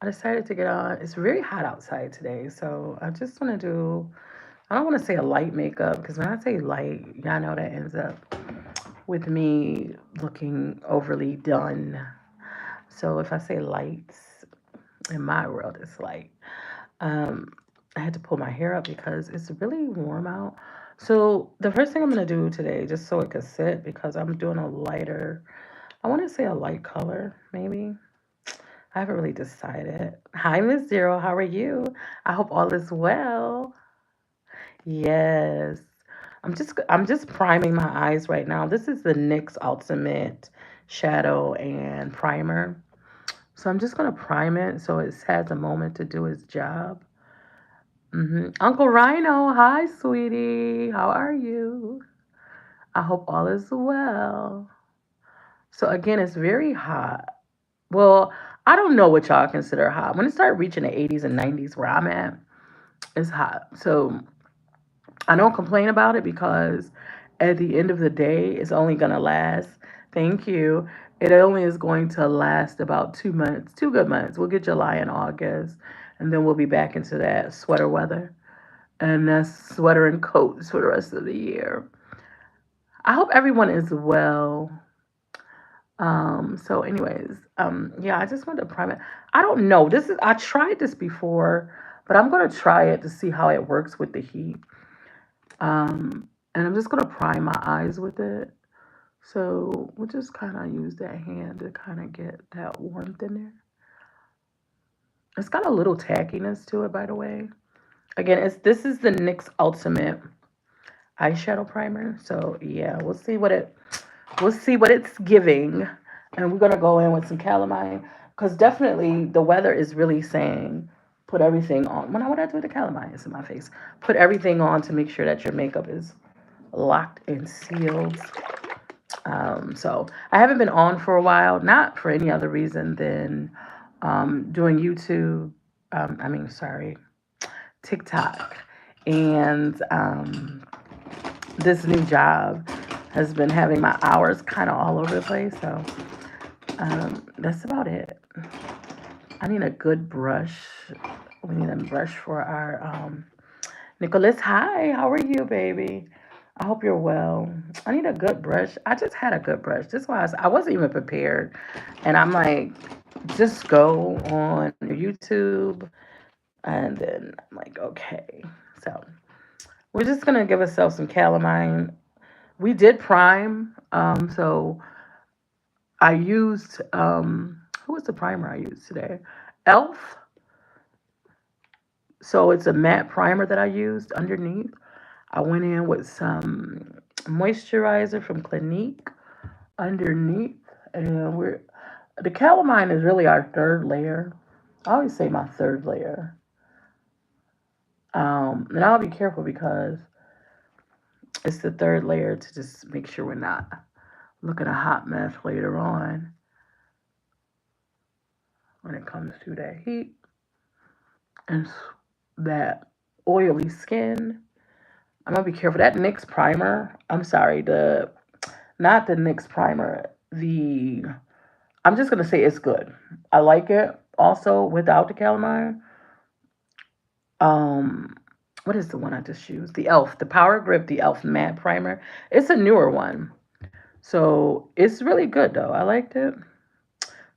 I decided to get on. It's very hot outside today, so I just want to do. I don't want to say a light makeup because when I say light, y'all know that ends up with me looking overly done. So if I say lights, in my world, it's light. Um, I had to pull my hair up because it's really warm out. So the first thing I'm gonna do today, just so it could sit, because I'm doing a lighter. I want to say a light color, maybe. I haven't really decided. Hi, Miss Zero. How are you? I hope all is well. Yes. I'm just priming my eyes right now. This is the NYX Ultimate Shadow and Primer. So I'm just gonna prime it so it has a moment to do its job. Uncle Rhino, hi, sweetie. How are you? I hope all is well. So again, it's very hot. Well, I don't know what y'all consider hot. When it started reaching the 80s and 90s where I'm at, it's hot. So I don't complain about it because at the end of the day, it's only going to last. Thank you. It only is going to last about 2 months, 2 good months. We'll get July and August, and then we'll be back into that sweater weather. And that's sweater and coats for the rest of the year. I hope everyone is well. Yeah, I just wanted to prime it. I don't know. I tried this before, but I'm gonna try it to see how it works with the heat. And I'm just gonna prime my eyes with it. So we'll just kind of use that hand to kind of get that warmth in there. It's got a little tackiness to it, by the way. Again, it's this is the NYX Ultimate eyeshadow primer. So yeah, we'll see what it's giving, and we're gonna go in with some calamine because definitely the weather is really saying put everything on. When I what I do with the calamine, it's in my face. Put everything on to make sure that your makeup is locked and sealed. So I haven't been on for a while, not for any other reason than doing YouTube. Sorry, TikTok, and this new job has been having my hours kind of all over the place. So that's about it. I need a good brush. We need a brush for our Nicholas. Hi, how are you, baby? I hope you're well. I need a good brush. I just had a good brush. This was I wasn't even prepared, and I'm like, just go on YouTube, and then I'm like, okay. So we're just gonna give ourselves some calamine. We did prime. So I used who was the primer I used today? Elf. So it's a matte primer that I used underneath. I went in with some moisturizer from Clinique underneath, and we're the calamine is really our third layer. I always say my third layer. And I'll be careful because it's the third layer to just make sure we're not looking a hot mess later on when it comes to that heat and that oily skin. I'm gonna be careful. That NYX primer. I'm sorry, the not the NYX primer. The I'm just gonna say it's good. I like it. Also, without the calamine. Um, what is the one I just used? The Elf, the Power Grip, the Elf matte primer. It's a newer one, so it's really good though. I liked it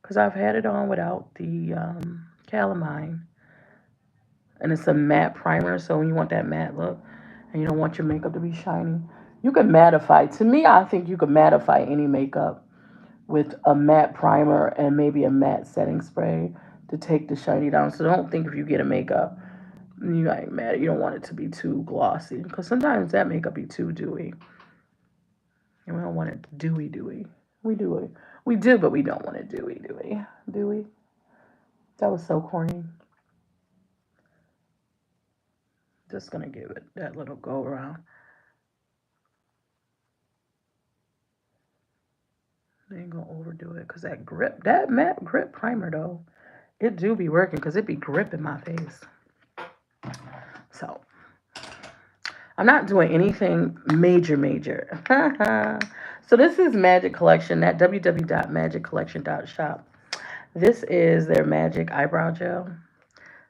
because I've had it on without the calamine, and it's a matte primer. So when you want that matte look, and you don't want your makeup to be shiny, you can mattify. To me, I think you can mattify any makeup with a matte primer and maybe a matte setting spray to take the shiny down. So don't think if you get a makeup you like matte, you don't want it to be too glossy because sometimes that makeup be too dewy, and we don't want it dewy. We do it. We do, but we don't want it dewy. Do we? That was so corny. Just gonna give it that little go around. They ain't gonna overdo it because that matte grip primer though, it do be working because it be gripping my face. So I'm not doing anything major. So this is Magic Collection at www.magiccollection.shop. This is their magic eyebrow gel.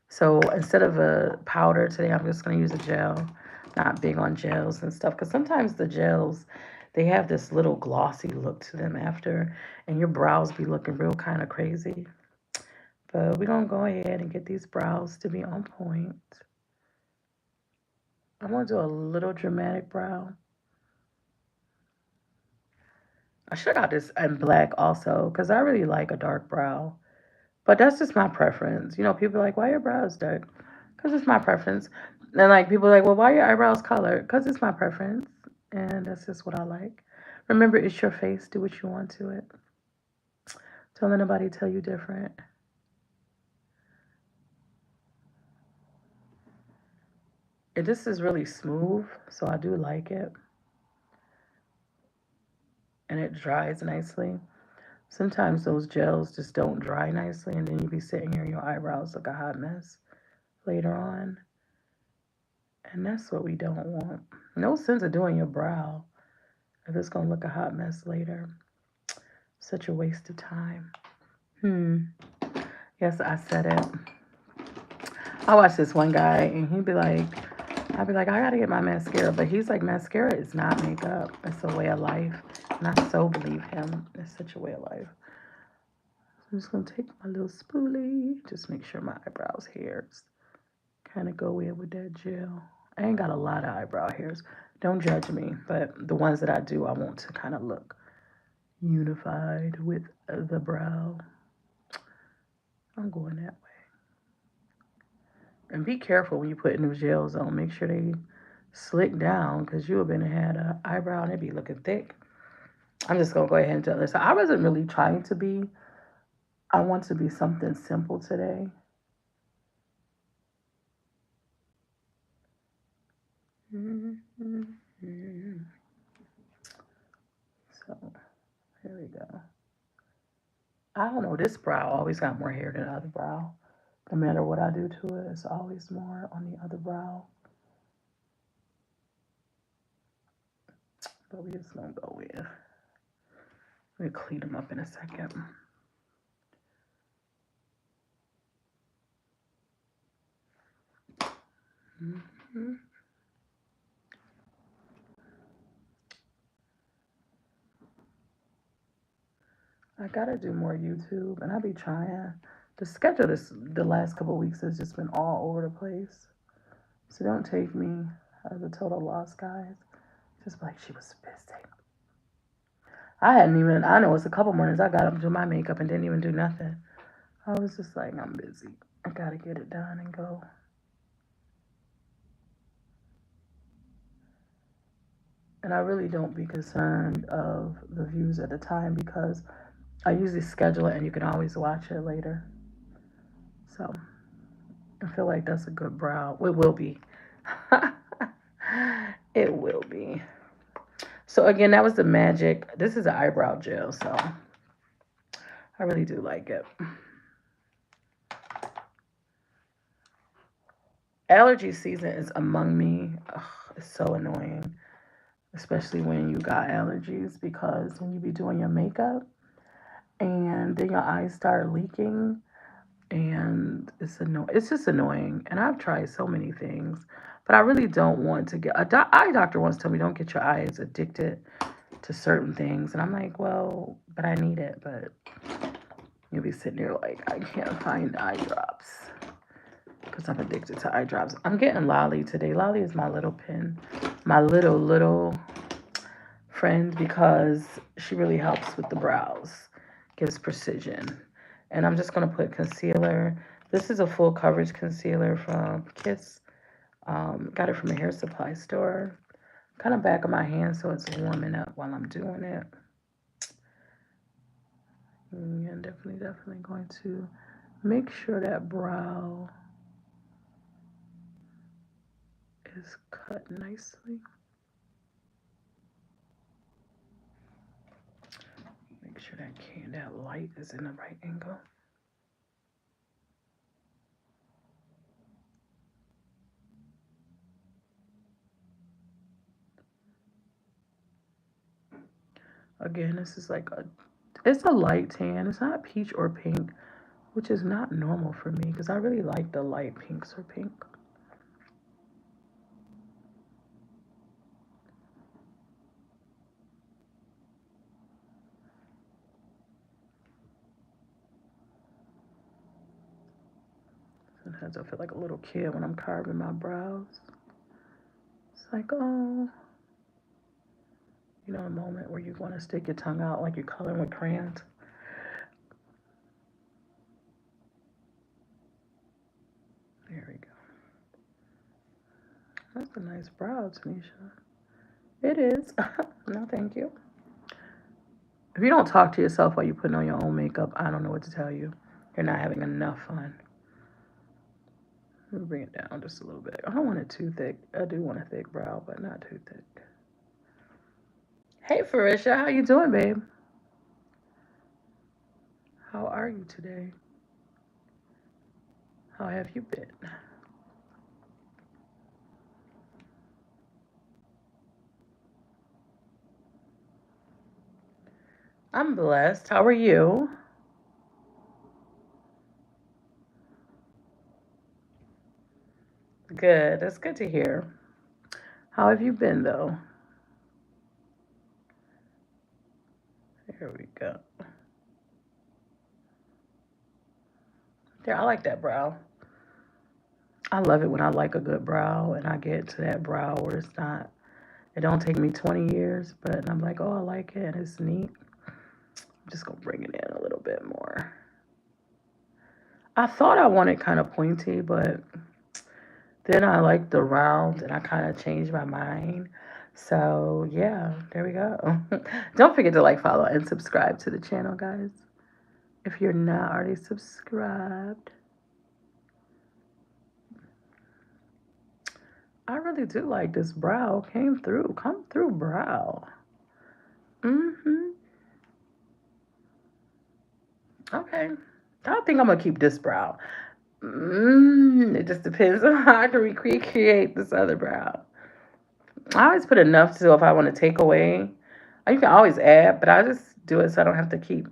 So instead of a powder today, I'm just going to use a gel. Not big on gels and stuff because sometimes the gels they have this little glossy look to them after, and your brows be looking real kind of crazy. But we're going to go ahead and get these brows to be on point. I'm going to do a little dramatic brow. I should have got this in black also because I really like a dark brow. But that's just my preference. You know, people are like, why your brows dark? Because it's my preference. And like people are like, well, why your eyebrows colored? Because it's my preference. And that's just what I like. Remember, it's your face. Do what you want to it. Don't let nobody tell you different. And this is really smooth, so I do like it. And it dries nicely. Sometimes those gels just don't dry nicely, and then you be sitting here and your eyebrows look a hot mess later on. And that's what we don't want. No sense of doing your brow if it's gonna look a hot mess later. Such a waste of time. Hmm. Yes, I said it. I watched this one guy and he'd be like, I'd be like, I gotta get my mascara. But he's like, mascara is not makeup. It's a way of life. And I so believe him. It's such a way of life. I'm just gonna take my little spoolie. Just make sure my eyebrows hairs kind of go in with that gel. I ain't got a lot of eyebrow hairs. Don't judge me. But the ones that I do, I want to kind of look unified with the brow. I'm going that way. And be careful when you put new gels on. Make sure they slick down because you have been had an eyebrow and it be looking thick. I'm just gonna go ahead and tell this. So I wasn't really trying to be. I want to be something simple today. So here we go. I don't know. This brow always got more hair than the other brow. No matter what I do to it, it's always more on the other brow. But we just gonna go in. We'll clean them up in a second. Mm-hmm. I gotta do more YouTube, and I be trying. The schedule the last couple of weeks has just been all over the place. So don't take me as a total loss, guys. Just like she was busy. I hadn't even. I know it's a couple mornings I got up to do my makeup and didn't even do nothing. I was just like, I'm busy. I gotta get it done and go. And I really don't be concerned of the views at the time because I usually schedule it and you can always watch it later. So I feel like that's a good brow. It will be. It will be. So again, that was the magic. This is an eyebrow gel, so I really do like it. Allergy season is among me. Ugh, it's so annoying, especially when you got allergies because when you be doing your makeup and then your eyes start leaking and it's annoying. It's just annoying. And I've tried so many things, but I really don't want to get eye doctor once told me don't get your eyes addicted to certain things, and I'm like, well, but I need it. But you'll be sitting there like, I can't find eye drops because I'm addicted to eye drops. I'm getting Lolly today. Lolly is my little pen, my little friend because she really helps with the brows, gives precision. And I'm just gonna put concealer. This is a full coverage concealer from Kiss. Got it from a hair supply store. Kind of back of my hand so it's warming up while I'm doing it. Yeah, definitely going to make sure that brow is cut nicely. Make sure that light is in the right angle. Again, this is like it's a light tan. It's not peach or pink, which is not normal for me because I really like the light pinks or pink. Sometimes I feel like a little kid when I'm carving my brows. It's like, oh, a moment where you want to stick your tongue out like you're coloring with crayons. There we go. That's a nice brow, Tanisha. It is. No, thank you. If you don't talk to yourself while you're putting on your own makeup, I don't know what to tell you. You're not having enough fun. Let me bring it down just a little bit. I don't want it too thick. I do want a thick brow, but not too thick. Hey, Farisha, how you doing, babe? How are you today? How have you been? I'm blessed. How are you? Good. That's good to hear. How have you been, though? There we go. There, I like that brow. I love it when I like a good brow and I get to that brow where it's not, it don't take me 20 years, but I'm like, oh, I like it and it's neat. I'm just gonna bring it in a little bit more. I thought I wanted kind of pointy, but then I like the round and I kind of changed my mind. So yeah, there we go. Don't forget to like, follow, and subscribe to the channel, guys. If you're not already subscribed. I really do like this brow. Came through. Come through brow. Mm-hmm. Okay. I think I'm gonna keep this brow. It just depends on how I can recreate this other brow. I always put enough so if I want to take away, you can always add, but I just do it so I don't have to keep.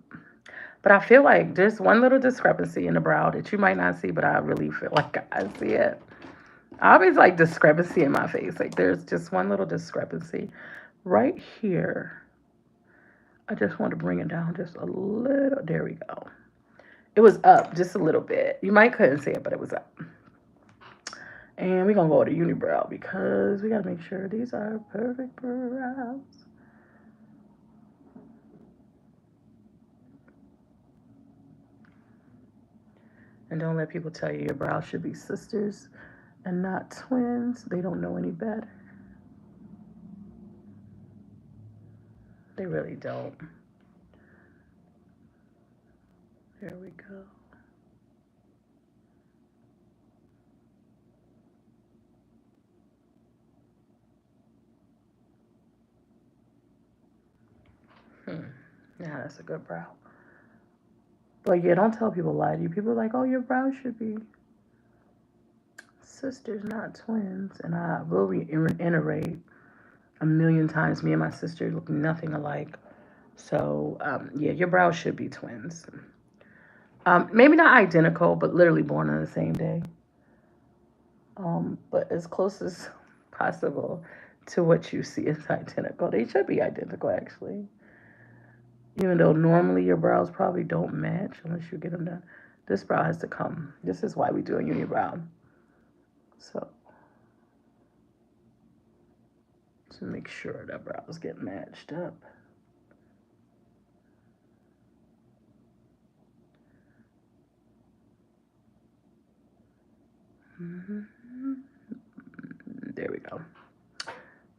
But I feel like there's one little discrepancy in the brow that you might not see, but I really feel like I see it. I always like discrepancy in my face. Like there's just one little discrepancy right here. I just want to bring it down just a little. There we go. It was up just a little bit. You might couldn't see it, but it was up. And we're going to go to unibrow because we got to make sure these are perfect brows. And don't let people tell you your brows should be sisters and not twins. They don't know any better. They really don't. There we go. Yeah, that's a good brow. But yeah, don't tell people lie to you. People are like, oh, your brows should be sisters, not twins. And I will reiterate a million times, me and my sister look nothing alike. So, yeah, your brows should be twins. Maybe not identical, but literally born on the same day. But as close as possible to what you see is identical. They should be identical, actually. Even though normally your brows probably don't match unless you get them done. This brow has to come. This is why we do a unibrow. So, to make sure that brows get matched up. Mm-hmm. There we go.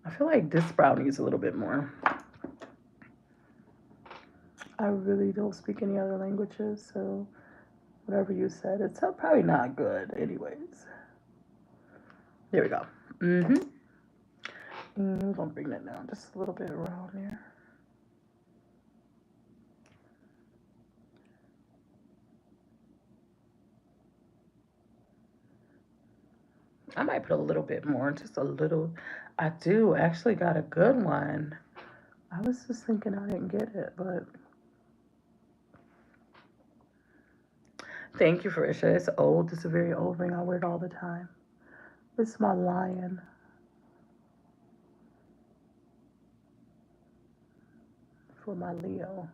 I feel like this brow needs a little bit more. I really don't speak any other languages, so whatever you said, it's probably not good, anyways. There we go. Mm-hmm. We're gonna bring that down just a little bit around there. I might put a little bit more, just a little. I do actually got a good one. I was just thinking I didn't get it, but Thank you, Farisha. It's old. It's a very old ring. I wear it all the time. It's my lion for my Leo.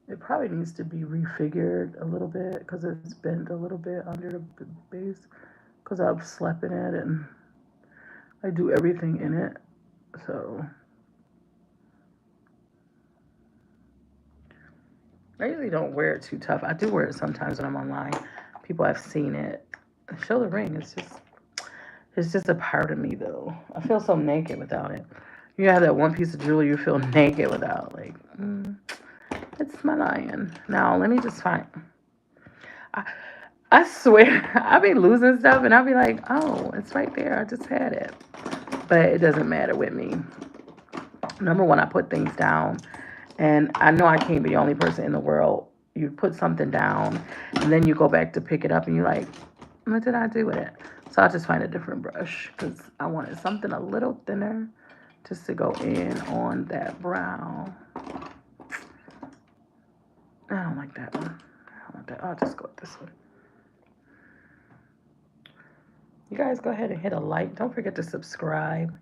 It probably needs to be refigured a little bit because it's bent a little bit under the base because I've slept in it and I do everything in it. So I usually don't wear it too tough. I do wear it sometimes when I'm online. People have seen it. Show the ring. It's just a part of me though. I feel so naked without it. You have that one piece of jewelry you feel naked without. Like, it's my lion. Now let me just find. I, I swear, I be losing stuff and I'll be like, oh, it's right there. I just had it. But it doesn't matter with me. Number one, I put things down. And I know I can't be the only person in the world. You put something down and then you go back to pick it up and you're like, what did I do with it? So I'll just find a different brush because I wanted something a little thinner just to go in on that brown. I don't like that one. I don't want that. I'll just go with this one. You guys go ahead and hit a like. Don't forget to subscribe.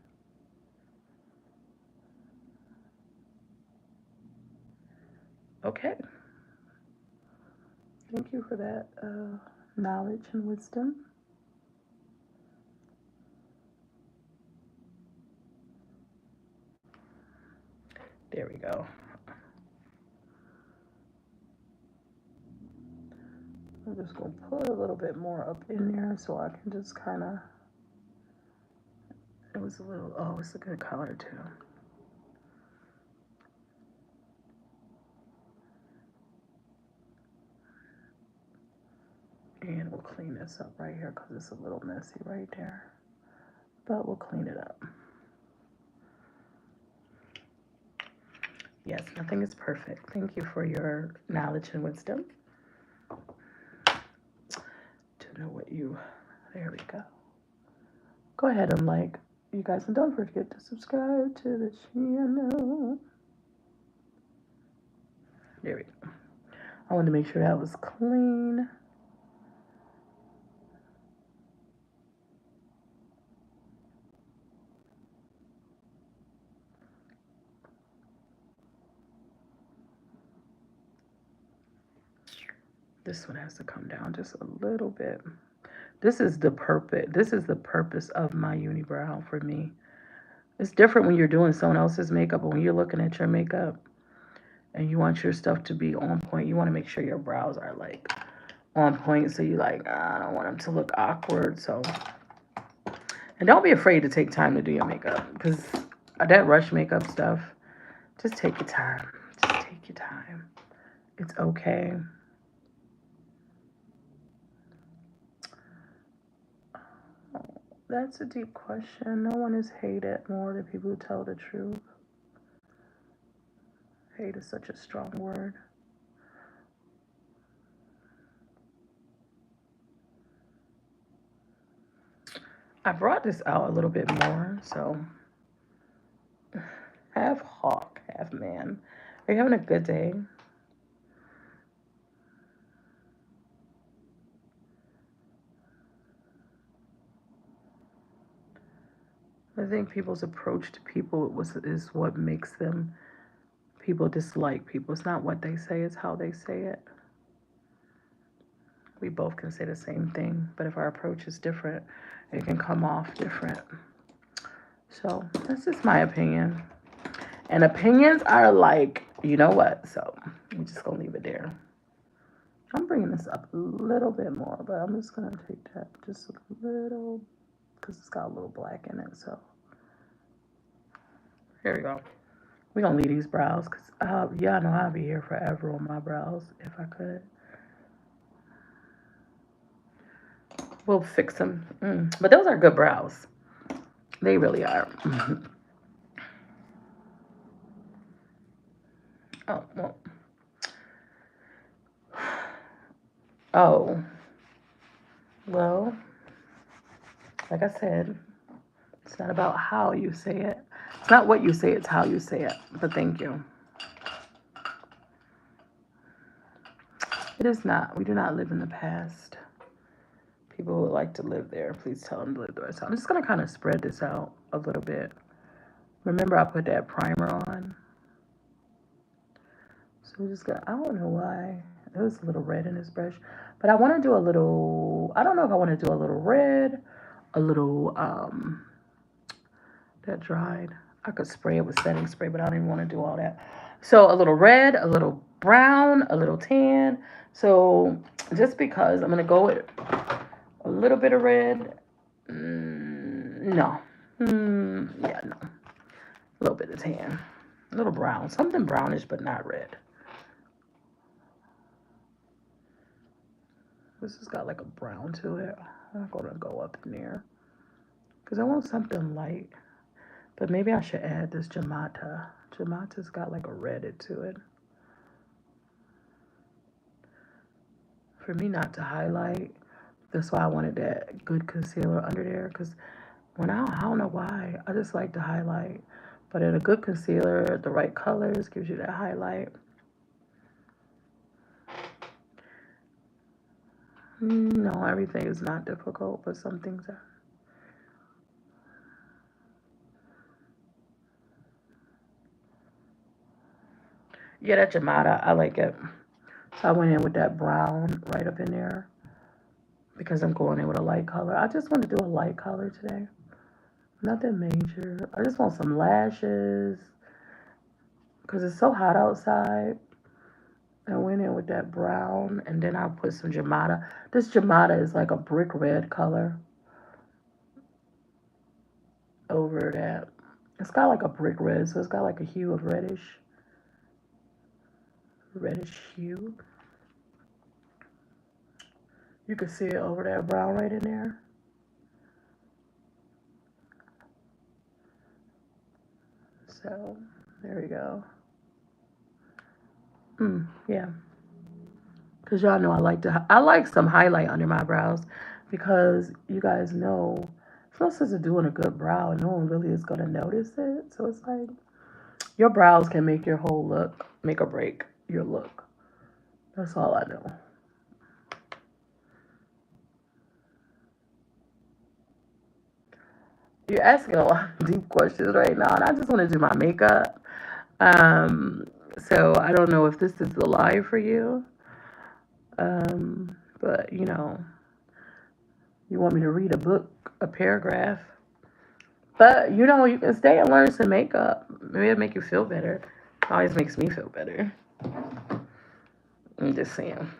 Okay. Thank you for that knowledge and wisdom. There we go. I'm just going to put a little bit more up in there so I can just kind of, it was a little, oh, it's a good color too. And we'll clean this up right here because it's a little messy right there. But we'll clean it up. Yes, nothing is perfect. Thank you for your knowledge and wisdom. To know what you, there we go. Go ahead and like, you guys, and don't forget to subscribe to the channel. There we go. I wanted to make sure that was clean. This one has to come down just a little bit. This is the purpose of my unibrow for me. It's different when you're doing someone else's makeup, but when you're looking at your makeup and you want your stuff to be on point, you want to make sure your brows are like on point. So you like, I don't want them to look awkward. So, and don't be afraid to take time to do your makeup because that rush makeup stuff, just take your time. Just take your time. It's okay. That's a deep question. No one is hated more than people who tell the truth. Hate is such a strong word. I brought this out a little bit more, so half hawk, half man. Are you having a good day? I think people's approach to people is what makes them people dislike people. It's not what they say, it's how they say it. We both can say the same thing, but if our approach is different, it can come off different. So that's just my opinion. And opinions are like, you know what? So we're just gonna leave it there. I'm bringing this up a little bit more, but I'm just gonna take that just a little because it's got a little black in it. So here we go. We're gonna leave these brows because y'all know I'll be here forever on my brows if I could. We'll fix them. But those are good brows. They really are. Oh, well. Oh, well, like I said, it's not about how you say it. It's not what you say, it's how you say it. But thank you. It is not. We do not live in the past. People who would like to live there, please tell them to live there. So I'm just going to kind of spread this out a little bit. Remember, I put that primer on. So we just got, I don't know why. It was a little red in this brush. But I want to do a little, I don't know if I want to do a little red, a little, that dried. I could spray it with setting spray, but I don't even want to do all that. So a little red, a little brown, a little tan. So just because I'm going to go with a little bit of red. No. Yeah, no. A little bit of tan. A little brown. Something brownish, but not red. This has got like a brown to it. I'm going to go up in there. Because I want something light. But maybe I should add this Jamata. Jamata's got like a red to it. For me not to highlight, that's why I wanted that good concealer under there. Because when I don't know why, I just like to highlight. But in a good concealer, the right colors gives you that highlight. No, everything is not difficult, but some things are. Yeah, that Jamada, I like it. So I went in with that brown right up in there because I'm going in with a light color. I just want to do a light color today. Nothing major. I just want some lashes because it's so hot outside. I went in with that brown and then I'll put some Jamada. This Jamada is like a brick red color over that. It's got like a brick red, so it's got like a hue of reddish hue. You can see it over that brown right in there. So there we go. Yeah, because y'all know I like some highlight under my brows because you guys know it's no sense of doing a good brow and no one really is gonna notice it. So it's like your brows can make your whole look, make or break your look. That's all I know. You're asking a lot of deep questions right now, and I just want to do my makeup. Um, so I don't know if this is the live for you, but you want me to read a book, a paragraph. But you can stay and learn some makeup. Maybe it'll make you feel better. It always makes me feel better. I'm just saying.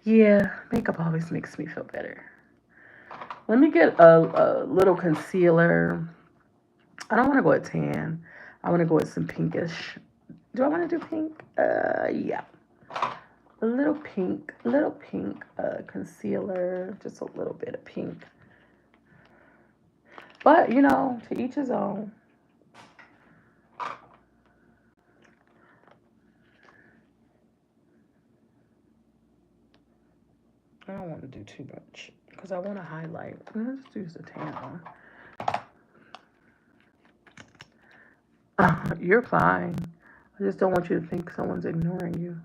Yeah, makeup always makes me feel better. Let me get a little concealer. I don't want to go with tan. I want to go with some pinkish. Do I want to do pink? Yeah. Little pink concealer. Just a little bit of pink. But, to each his own. I don't want to do too much because I want to highlight. Let's use the tan one. You're fine. I just don't want you to think someone's ignoring you.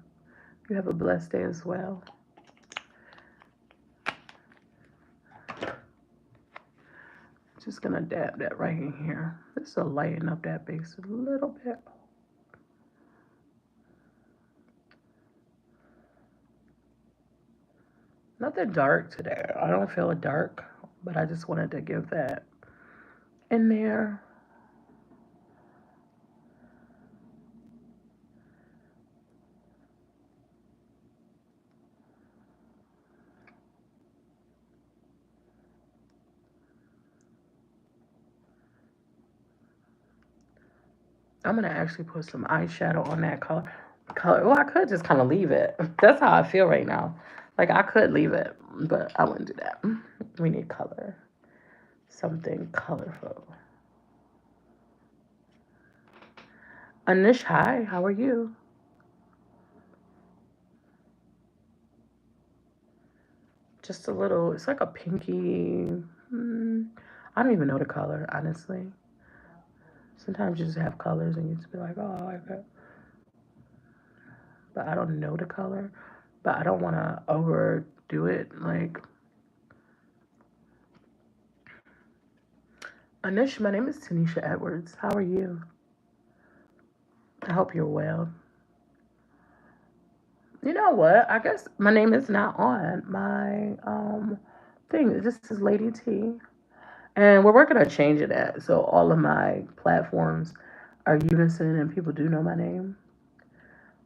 You have a blessed day as well. Just gonna dab that right in here. Just to lighten up that base a little bit. Nothing dark today. I don't feel a dark, but I just wanted to give that in there. I'm gonna actually put some eyeshadow on that color. Well, I could just kind of leave it. That's how I feel right now. Like I could leave it, but I wouldn't do that. We need color. Something colorful. Anish, hi. How are you? Just a little. It's like a pinky. I don't even know the color, honestly. Sometimes you just have colors and you just be like, oh, I like that. But I don't know the color. but I don't want to overdo it. Like, Anish, my name is Tanisha Edwards. How are you? I hope you're well. You know what? I guess my name is not on my thing. This is Lady T. And we're working on changing that. So all of my platforms are unison and people do know my name.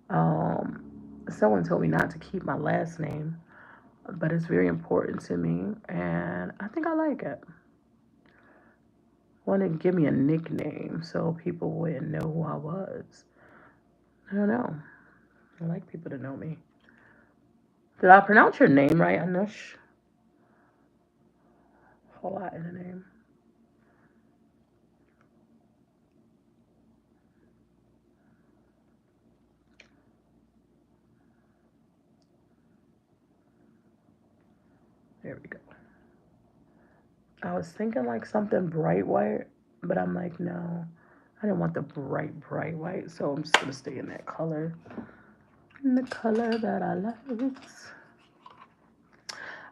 Um, Someone told me not to keep my last name, but it's very important to me and I think I like it. Wanted to give me a nickname so people wouldn't know who I was. I don't know. I like people to know me. Did I pronounce your name right, Anush? Whole lot in the name. There we go. I was thinking like something bright white, but I'm like, no, I didn't want the bright white, so I'm just gonna stay in that color. In the color that I like.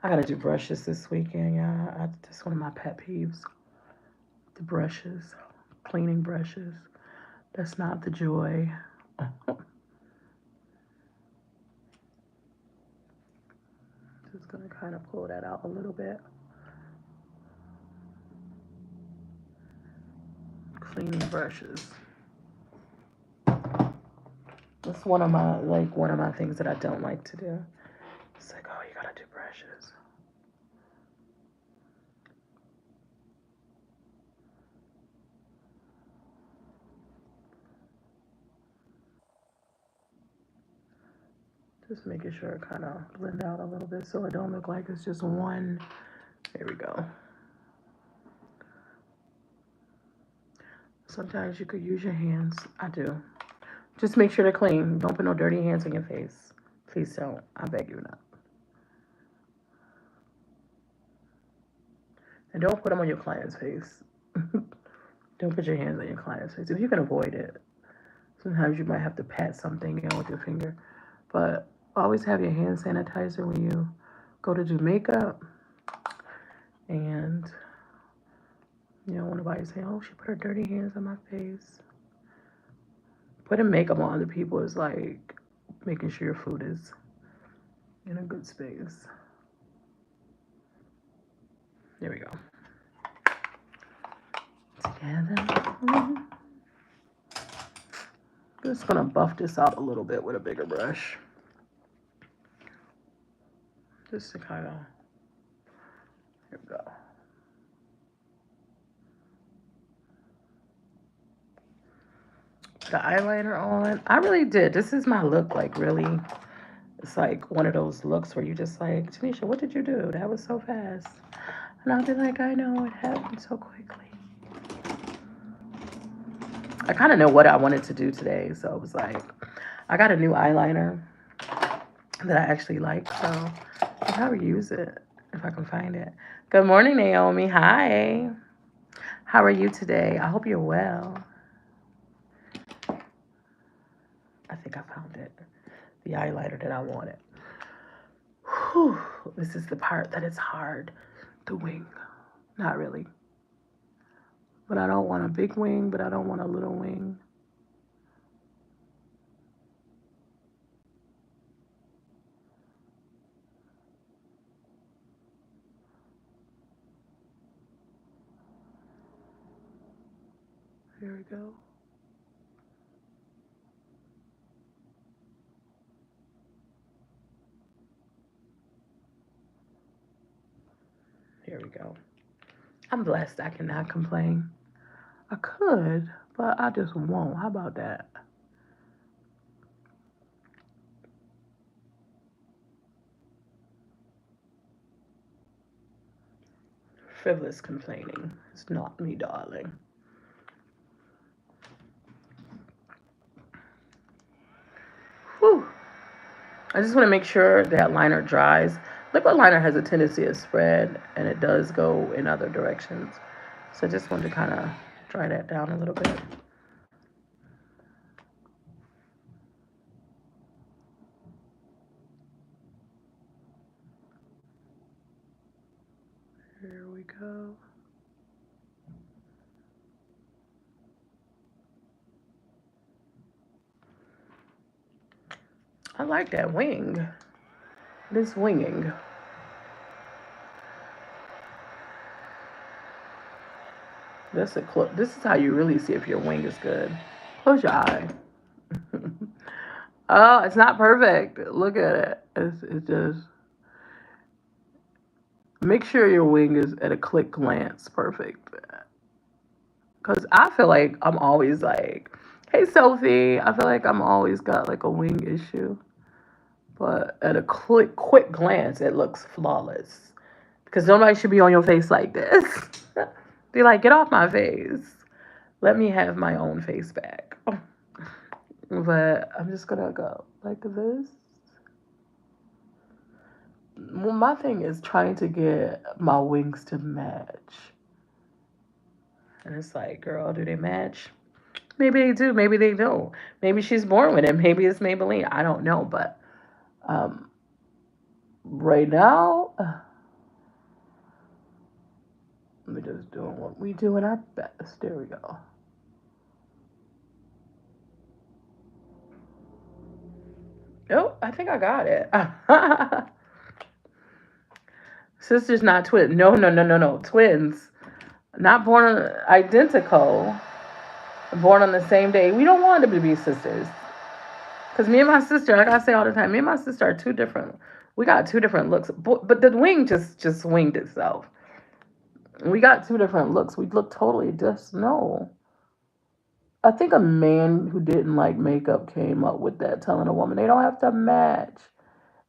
I gotta do brushes this weekend, yeah. That's one of my pet peeves. The brushes, cleaning brushes. That's not the joy. Just gonna kind of pull that out a little bit. Cleaning brushes. That's one of my things that I don't like to do. It's like, oh, you gotta do brushes. Just making sure it kind of blend out a little bit so it don't look like it's just one. There we go. Sometimes you could use your hands. I do. Just make sure they're clean. Don't put no dirty hands on your face. Please don't. I beg you not. And don't put them on your client's face. Don't put your hands on your client's face if you can avoid it. Sometimes you might have to pat something in with your finger, but always have your hand sanitizer when you go to do makeup. And you don't want nobody saying, "Oh, she put her dirty hands on my face." Putting makeup on other people is like making sure your food is in a good space. There we go. Together. Just gonna buff this out a little bit with a bigger brush. Just to kind of, here we go. The eyeliner on. I really did. This is my look, like really. It's like one of those looks where you just like, Tanisha, what did you do? That was so fast. And I'll be like, I know, it happened so quickly. I kind of know what I wanted to do today. So it was like, I got a new eyeliner that I actually like. So I'll probably use it if I can find it. Good morning, Naomi. Hi. How are you today? I hope you're well. I think I found it. The eyeliner that I wanted. Whew. This is the part that is hard. The wing. Not really. But I don't want a big wing, but I don't want a little wing. Here we go. Here we go. I'm blessed. I cannot complain. I could, but I just won't. How about that? Frivolous complaining. It's not me, darling. Whew. I just want to make sure that liner dries. Liquid liner has a tendency to spread, and it does go in other directions. So I just want to kind of dry that down a little bit. Here we go. I like that wing. This winging. This is how you really see if your wing is good. Close your eye. Oh, it's not perfect. Look at it. It's just make sure your wing is at a click glance perfect. Cause I feel like I'm always like, hey Sophie, I feel like I'm always got like a wing issue. But at a quick glance, it looks flawless. Because nobody should be on your face like this. Be like, get off my face. Let me have my own face back. But I'm just gonna go like this. Well, my thing is trying to get my wings to match. And it's like, girl, do they match? Maybe they do, maybe they don't. Maybe she's born with it. Maybe it's Maybelline. I don't know. But um, right now, we're just doing what we do in our best. There we go. Oh, I think I got it. Sisters, not twins. No, no, no, no, no. Twins. Not born identical. Born on the same day. We don't want them to be sisters. Because me and my sister, like I say all the time, me and my sister are two different. We got two different looks. But the wing just winged itself. We got two different looks. We look totally just no. I think a man who didn't like makeup came up with that, telling a woman they don't have to match.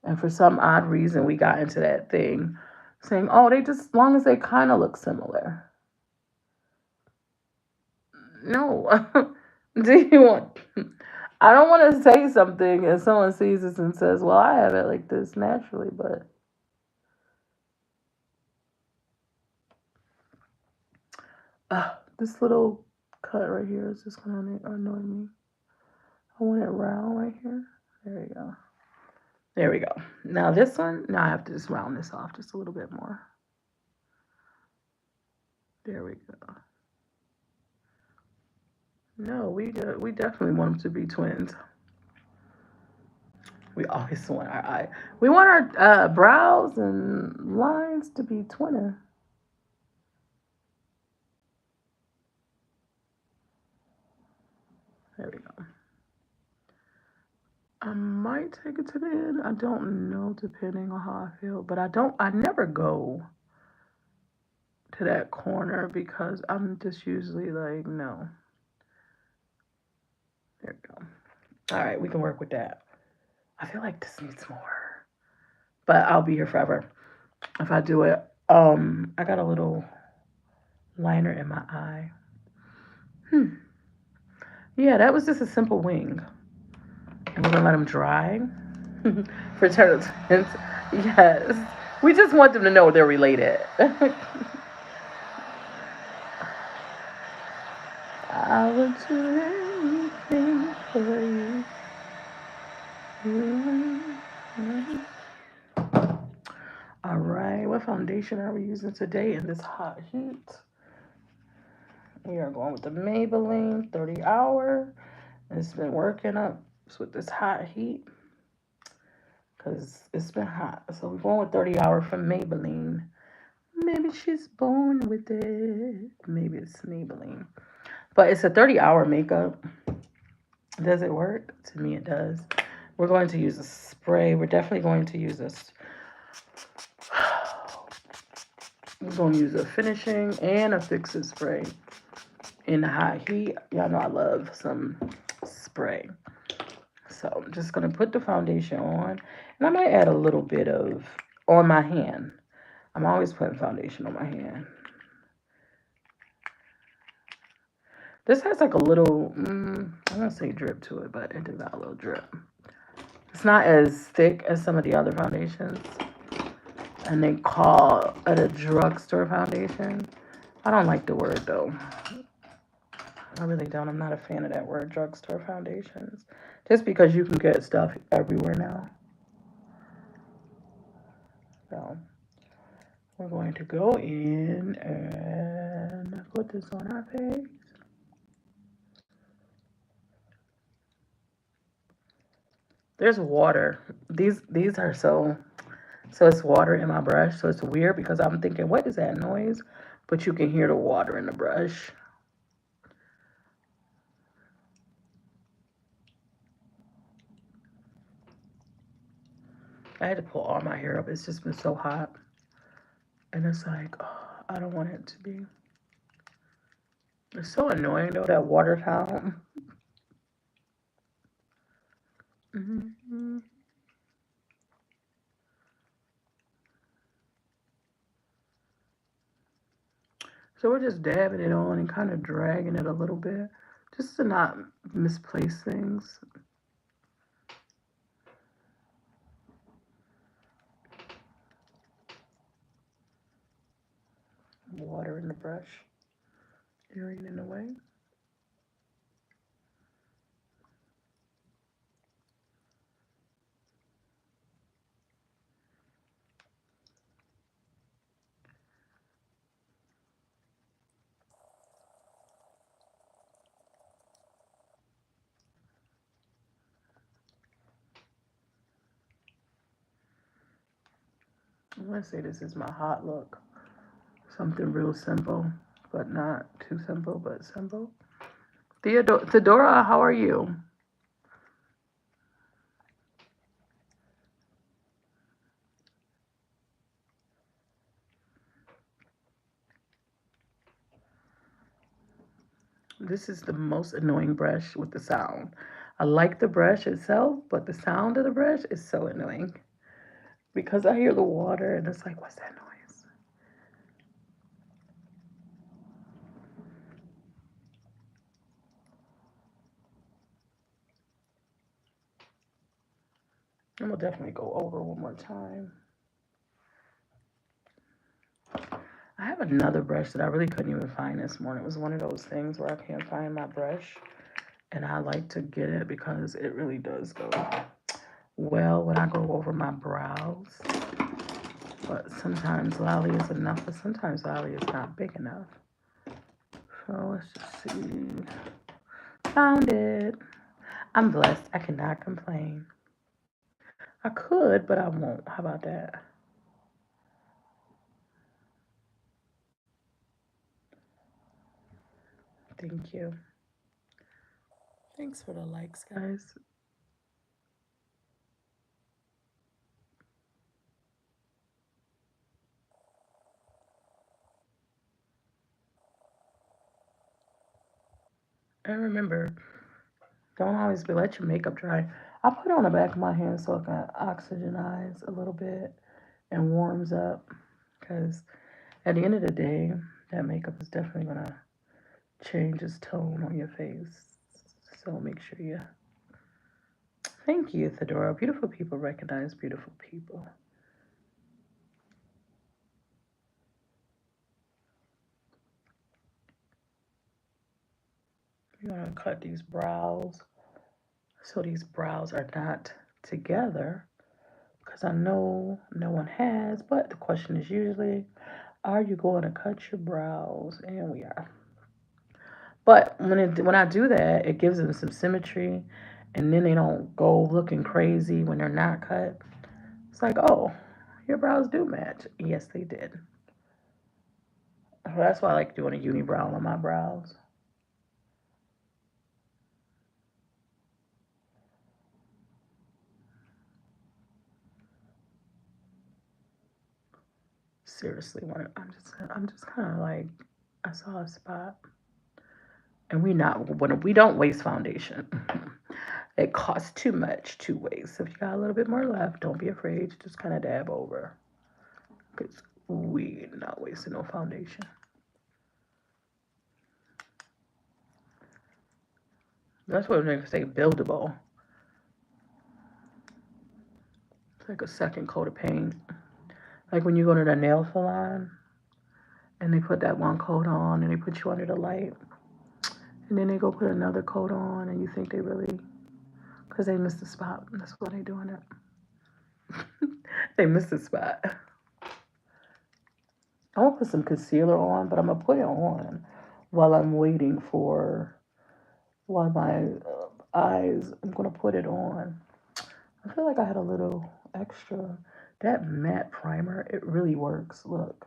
And for some odd reason, we got into that thing saying, oh, they just, as long as they kind of look similar. No. Do you want, I don't want to say something and someone sees this and says, well, I have it like this naturally, but this little cut right here is just going to annoy me. I want it round right here. There we go. There we go. Now this one, now I have to just round this off just a little bit more. There we go. No, we definitely want them to be twins. We always want our eye. We want our brows and lines to be twinning. There we go. I might take it to the end. I don't know, depending on how I feel. But I never go to that corner because I'm just usually like, no. There we go. All right, we can work with that. I feel like this needs more. But I'll be here forever if I do it. I got a little liner in my eye. Yeah, that was just a simple wing. And we're gonna let them dry for turtle twins. Yes. We just want them to know they're related. I would do anything for you. All right, what foundation are we using today in this hot heat? We are going with the Maybelline 30 hour. It's been working up with this hot heat because it's been hot. So we're going with 30 hour from Maybelline. Maybe she's born with it. Maybe it's Maybelline. But it's a 30-hour makeup. Does it work? To me, it does. We're going to use a spray. We're definitely going to use this. We're going to use a finishing and a fix-it spray in the hot heat. Y'all know I love some spray. So I'm just going to put the foundation on. And I might add a little bit of on my hand. I'm always putting foundation on my hand. This has like a little, I won't say drip to it, but it does have a little drip. It's not as thick as some of the other foundations. And they call it a drugstore foundation. I don't like the word though. I really don't. I'm not a fan of that word, drugstore foundations. Just because you can get stuff everywhere now. So We're going to go in and put this on our face. There's water. These are so it's water in my brush. So it's weird because I'm thinking, what is that noise? But you can hear the water in the brush. I had to pull all my hair up. It's just been so hot. And it's like, oh, I don't want it to be. It's so annoying though, that water fountain. Hmm. So we're just dabbing it on and kind of dragging it a little bit just to not misplace things. Water in the brush, airing in the way. I'm gonna say this is my hot look. Something real simple, but not too simple, but simple. Theodora, how are you? This is the most annoying brush with the sound. I like the brush itself, but the sound of the brush is so annoying because I hear the water and it's like, what's that noise? I'm gonna definitely go over one more time. I have another brush that I really couldn't even find this morning. It was one of those things where I can't find my brush, and I like to get it because it really does go well when I go over my brows. But sometimes Lally is enough, but sometimes Lally is not big enough. So let's just see. Found it. I'm blessed. I cannot complain. I could, but I won't. How about that? Thank you. Thanks for the likes, guys. And remember, don't always be let your makeup dry. I put it on the back of my hand so it can oxygenize a little bit and warms up. Because at the end of the day, that makeup is definitely gonna change its tone on your face. So make sure you. Thank you, Theodora. Beautiful people recognize beautiful people. You're gonna cut these brows so these brows are not together. Because I know no one has, but the question is usually, are you going to cut your brows? And we are. But when I do that, it gives them some symmetry, and then they don't go looking crazy when they're not cut. It's like, oh, your brows do match. Yes, they did. So that's why I like doing a unibrow on my brows. Seriously, I'm just kind of like, I saw a spot, and we don't waste foundation. It costs too much to waste. If you got a little bit more left, don't be afraid to just kind of dab over, because we not wasting no foundation. That's what they say, buildable. It's like a second coat of paint. Like when you go to the nail salon and they put that one coat on and they put you under the light and then they go put another coat on and you think they really, because they missed the spot. That's why they doing it. They missed the spot. I want to put some concealer on, but I'm going to put it on while I'm waiting for, while my eyes, I'm going to put it on. I feel like I had a little extra. That matte primer, it really works. Look.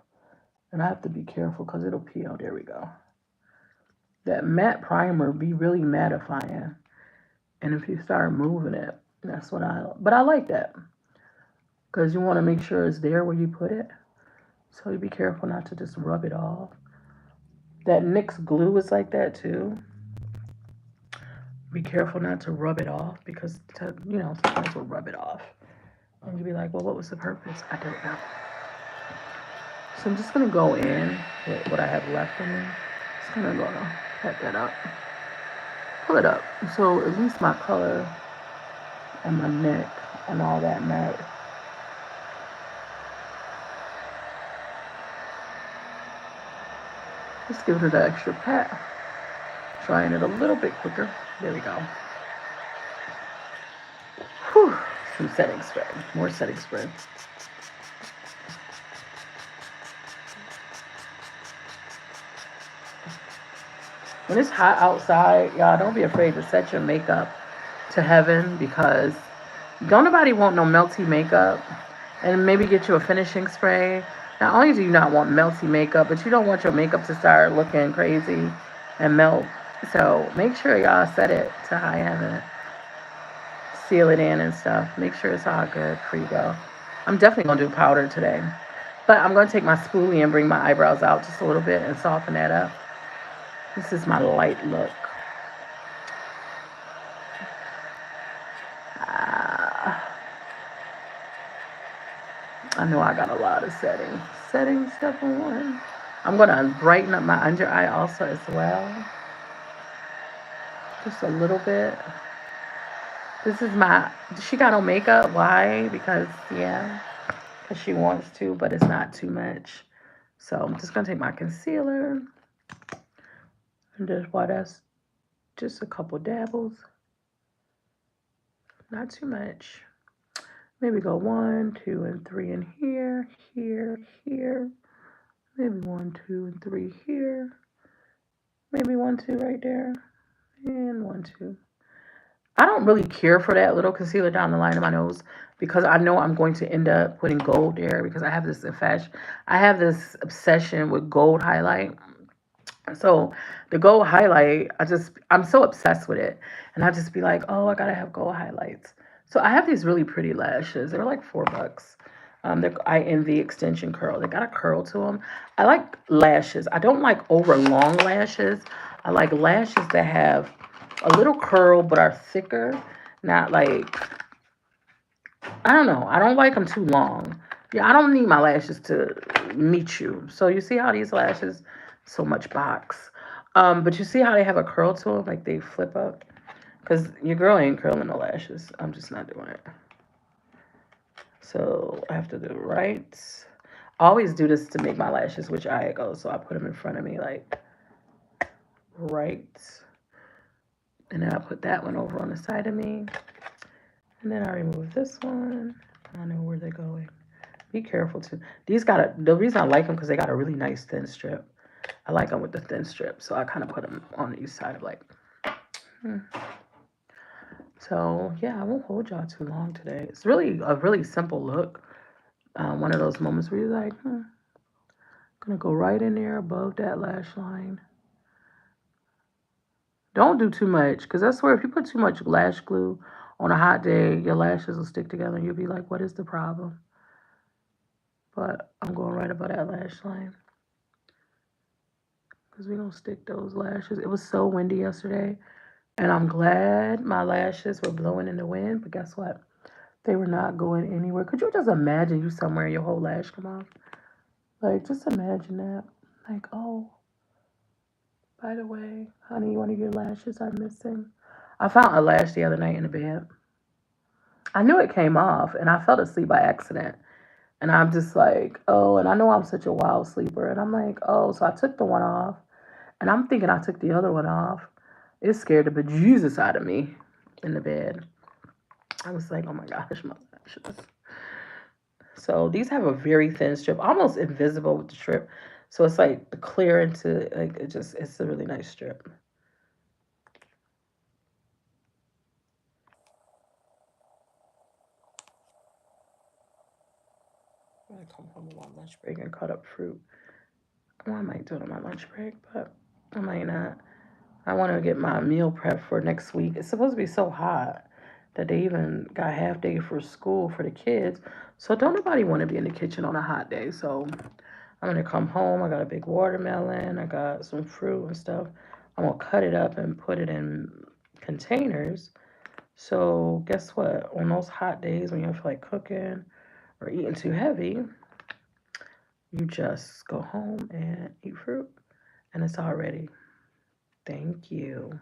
And I have to be careful because it'll peel. There we go. That matte primer be really mattifying. And if you start moving it, that's what but I like that because you want to make sure it's there where you put it. So you be careful not to just rub it off. That NYX glue is like that too. Be careful not to rub it off because, sometimes we'll rub it off. And you'll be like, well, what was the purpose? I don't know. So I'm just going to go in with what I have left in me. Just going to go pat that up. Pull it up. So at least my color and my neck and all that matter. Just give it an extra pat. Trying it a little bit quicker. There we go. Whew. Some setting spray. More setting spray. When it's hot outside, y'all don't be afraid to set your makeup to heaven because don't nobody want no melty makeup. And maybe get you a finishing spray. Not only do you not want melty makeup, but you don't want your makeup to start looking crazy and melt. So make sure y'all set it to high heaven. Seal it in and stuff. Make sure it's all good before you go. I'm definitely going to do powder today. But I'm going to take my spoolie and bring my eyebrows out just a little bit and soften that up. This is my light look. I know I got a lot of settings. Setting stuff on. I'm going to brighten up my under eye also as well. Just a little bit. This is she got no makeup. Why? Because she wants to, but it's not too much. So I'm just going to take my concealer. And that's just a couple dabbles. Not too much. Maybe go 1, 2, and 3 in here, here, here. Maybe 1, 2, and 3 here. Maybe 1, 2 right there. And 1, 2. I don't really care for that little concealer down the line of my nose because I know I'm going to end up putting gold there because I have this obsession with gold highlight. So the gold highlight, I'm so obsessed with it. And I just be like, oh, I gotta have gold highlights. So I have these really pretty lashes. They're like $4. They're INV extension curl. They got a curl to them. I like lashes. I don't like over long lashes. I like lashes that have a little curl but are thicker. Not like, I don't know. I don't like them too long. Yeah, I don't need my lashes to meet you. So you see how these lashes, so much box. But you see how they have a curl to them, like they flip up? Because your girl ain't curling no lashes. I'm just not doing it. So I have to do right. I always do this to make my lashes which eye it goes. So I put them in front of me like right. And then I put that one over on the side of me. And then I remove this one. I know where they're going. Be careful too. The reason I like them because they got a really nice thin strip. I like them with the thin strip. So I kind of put them on each side of like. So yeah, I won't hold y'all too long today. It's really a really simple look. One of those moments where you're like, gonna go right in there above that lash line. Don't do too much, because I swear if you put too much lash glue on a hot day, your lashes will stick together and you'll be like, what is the problem? But I'm going right above that lash line. Because we don't stick those lashes. It was so windy yesterday. And I'm glad my lashes were blowing in the wind. But guess what? They were not going anywhere. Could you just imagine you somewhere and your whole lash come off? Like, just imagine that. Like, oh, by the way, honey, one of your lashes are missing. I found a lash the other night in the bed. I knew it came off, and I fell asleep by accident. And I'm just like, oh, and I know I'm such a wild sleeper. And I'm like, oh, so I took the one off. And I'm thinking I took the other one off. It scared the bejesus out of me in the bed. I was like, oh my gosh, my lashes. So these have a very thin strip, almost invisible with the strip. So it's like clear into like it's a really nice strip. I'm gonna come home on my lunch break and cut up fruit. Well, I might do it on my lunch break, but I might not. I want to get my meal prep for next week. It's supposed to be so hot that they even got half day for school for the kids. So don't nobody want to be in the kitchen on a hot day. So I'm gonna come home. I got a big watermelon. I got some fruit and stuff. I'm gonna cut it up and put it in containers. So guess what? On those hot days when you don't feel like cooking or eating too heavy, you just go home and eat fruit, and it's all ready. Thank you.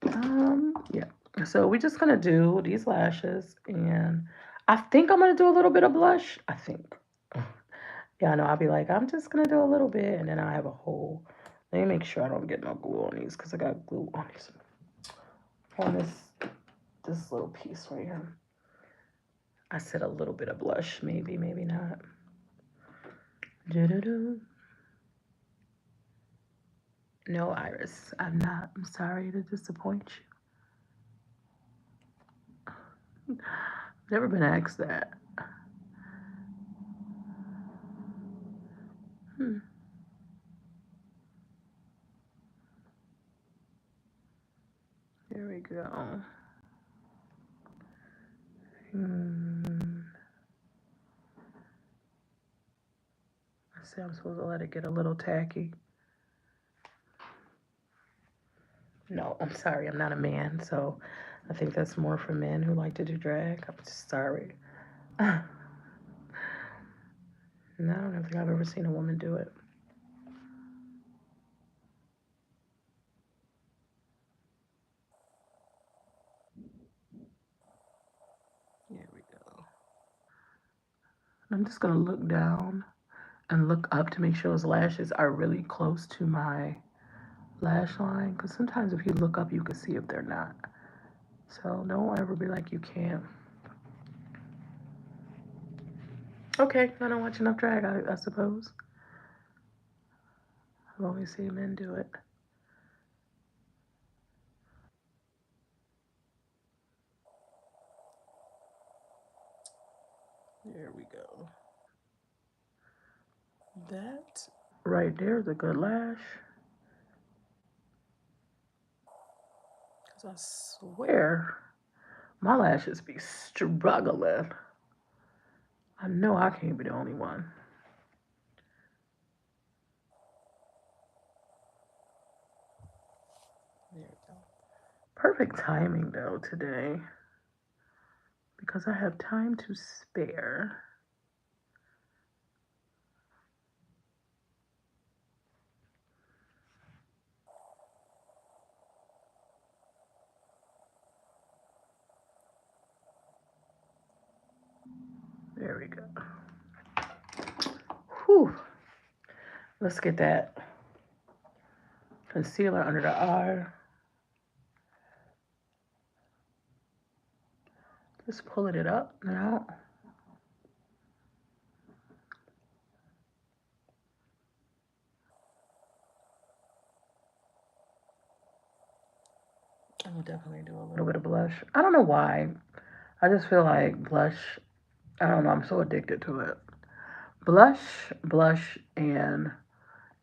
Yeah. So we're just gonna do these lashes, and I think I'm gonna do a little bit of blush. I think. Yeah, I know. I'll be like, I'm just gonna do a little bit, and then I have a whole. Let me make sure I don't get no glue on these because I got glue on these on this little piece right here. I said a little bit of blush, maybe, maybe not. Doo-doo-doo. No, Iris, I'm not. I'm sorry to disappoint you. Never been asked that. Hmm. Here we go. Hmm. I say I'm supposed to let it get a little tacky. No, I'm sorry. I'm not a man, so I think that's more for men who like to do drag. I'm just sorry. No, I don't think I've ever seen a woman do it. Here we go. I'm just gonna look down and look up to make sure those lashes are really close to my lash line. Because sometimes if you look up, you can see if they're not. So don't ever be like you can't. Okay, I don't watch enough drag, I suppose. I've only seen men do it. There we go. That right there is a good lash. Because I swear my lashes be struggling. I know I can't be the only one. There we go. Perfect timing though today because I have time to spare. There we go. Whew. Let's get that concealer under the eye. Just pulling it up now. I will definitely do a little bit of blush. I don't know why. I just feel like blush. I don't know. I'm so addicted to it. Blush, and you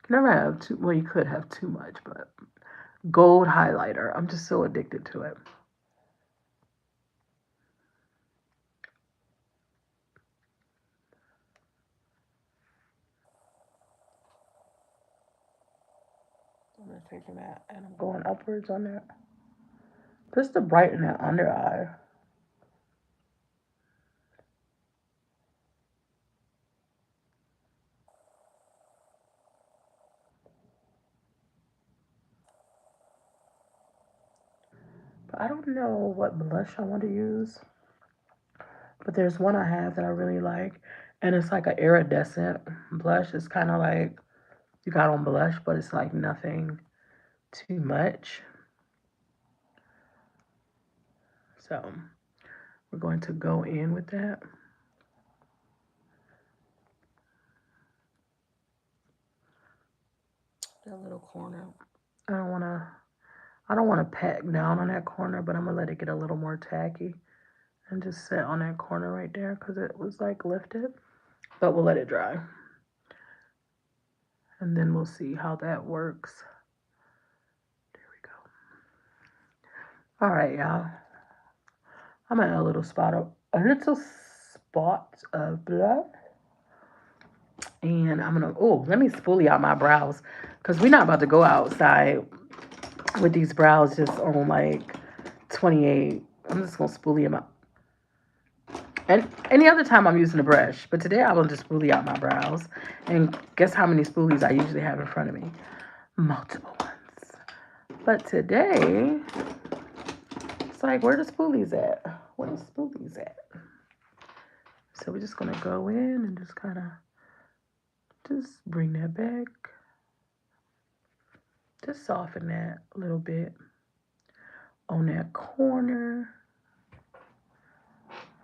can never have too. Well, you could have too much, but gold highlighter. I'm just so addicted to it. I'm just taking that and I'm going upwards on that. Just to brighten that under eye. But I don't know what blush I want to use. But there's one I have that I really like. And it's like an iridescent blush. It's kind of like you got on blush, but it's like nothing too much. So we're going to go in with that. that little corner. I don't want to. I don't want to pack down on that corner, but I'm gonna let it get a little more tacky and just sit on that corner right there because it was like lifted. But we'll let it dry, and then we'll see how that works. There we go. All right, y'all. I'm at a little spot of blood, and I'm gonna. Oh, let me spoolie out my brows because we're not about to go outside with these brows just on like 28. I'm just gonna spoolie them out. And any other time I'm using a brush, but today I will just spoolie out my brows. And guess how many spoolies I usually have in front of me? Multiple ones. But today, it's like, where the spoolies at? Where the spoolies at? So we're just gonna go in and just kind of just bring that back. Just soften that a little bit on that corner.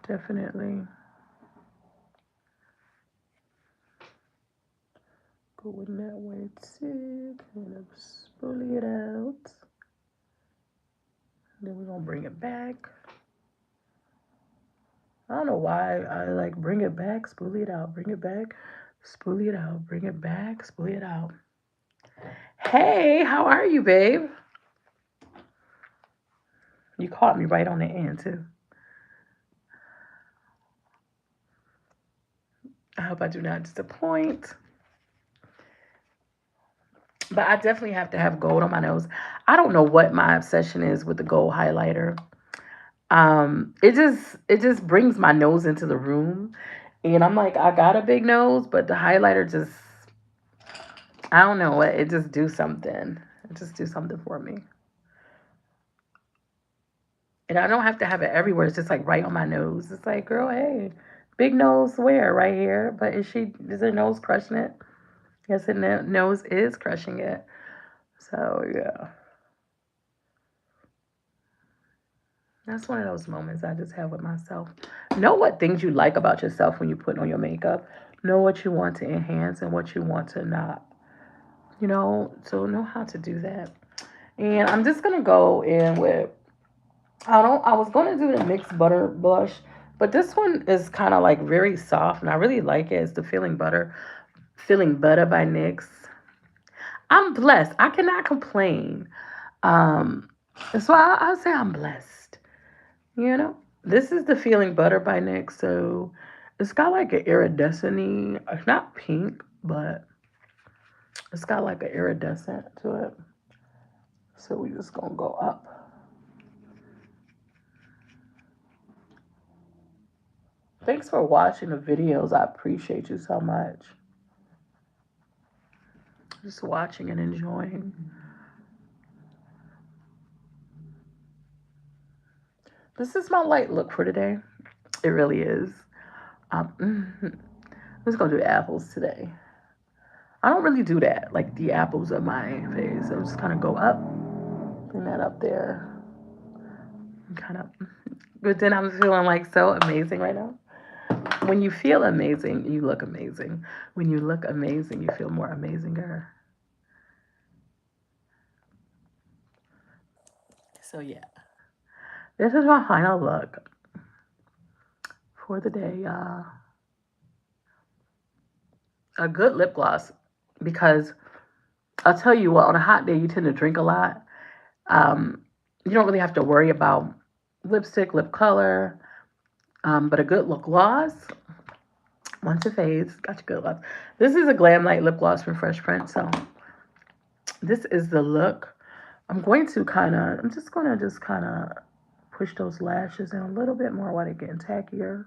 Definitely going that way too. Kind of spoolie it out. Then we're gonna bring it back. I don't know why I like bring it back, spoolie it out, bring it back, spoolie it out, bring it back, spoolie it out. Hey, how are you, babe? You caught me right on the end too. I hope I do not disappoint. But I definitely have to have gold on my nose. I don't know what my obsession is with the gold highlighter. It just brings my nose into the room, and I'm like, I got a big nose, but the highlighter just, I don't know what, it just do something. It just do something for me. And I don't have to have it everywhere. It's just like right on my nose. It's like, girl, hey, big nose where? Right here. But is her nose crushing it? Yes, her nose is crushing it. So yeah, that's one of those moments I just have with myself. Know what things you like about yourself when you put on your makeup. Know what you want to enhance and what you want to not. So know how to do that. And I'm just gonna go in with, I was gonna do the mixed butter blush, but this one is kind of like very soft and I really like it. It's the Feeling Butter by NYX. I'm blessed. I cannot complain. Um, so I'll say I'm blessed. You know, this is the Feeling Butter by NYX. So it's got like an iridescent, it's not pink, but it's got like an iridescent to it. So we just gonna go up. Thanks for watching the videos. I appreciate you so much. Just watching and enjoying. This is my light look for today. It really is. Um, I'm just gonna do apples today. I don't really do that, like the apples of my face. I just kind of go up, bring that up there, and kind of. But then I'm feeling like so amazing right now. When you feel amazing, you look amazing. When you look amazing, you feel more amazinger. So yeah, this is my final look for the day. A good lip gloss because I'll tell you what, on a hot day, you tend to drink a lot. Um, you don't really have to worry about lipstick, lip color, but a good lip gloss, once it fades, got your good gloss. This is a Glam Light lip gloss from Fresh Prince. So this is the look. I'm just going to just kind of push those lashes in a little bit more while they're getting tackier.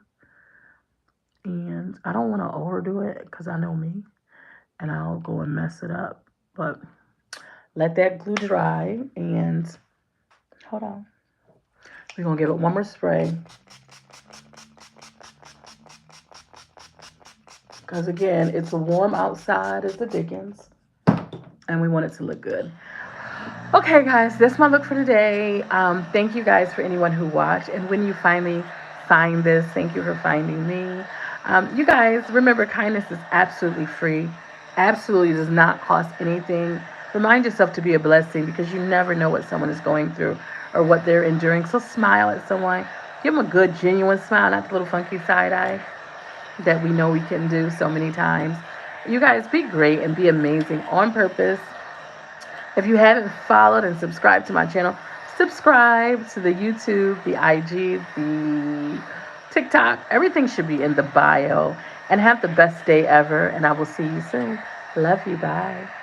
And I don't want to overdo it because I know me and I'll go and mess it up. But let that glue dry and hold on. We're going to give it one more spray. Because again, it's warm outside as the Dickens. And we want it to look good. Okay, guys, that's my look for today. Thank you guys for anyone who watched. And when you finally find this, thank you for finding me. You guys, remember, kindness is absolutely free, absolutely does not cost anything. Remind yourself to be a blessing because you never know what someone is going through or what they're enduring. So smile at someone. Give them a good, genuine smile, not the little funky side eye that we know we can do so many times. You guys be great and be amazing on purpose. If you haven't followed and subscribed to my channel, subscribe to the YouTube, the IG, the TikTok. Everything should be in the bio. And have the best day ever. And I will see you soon. Love you. Bye.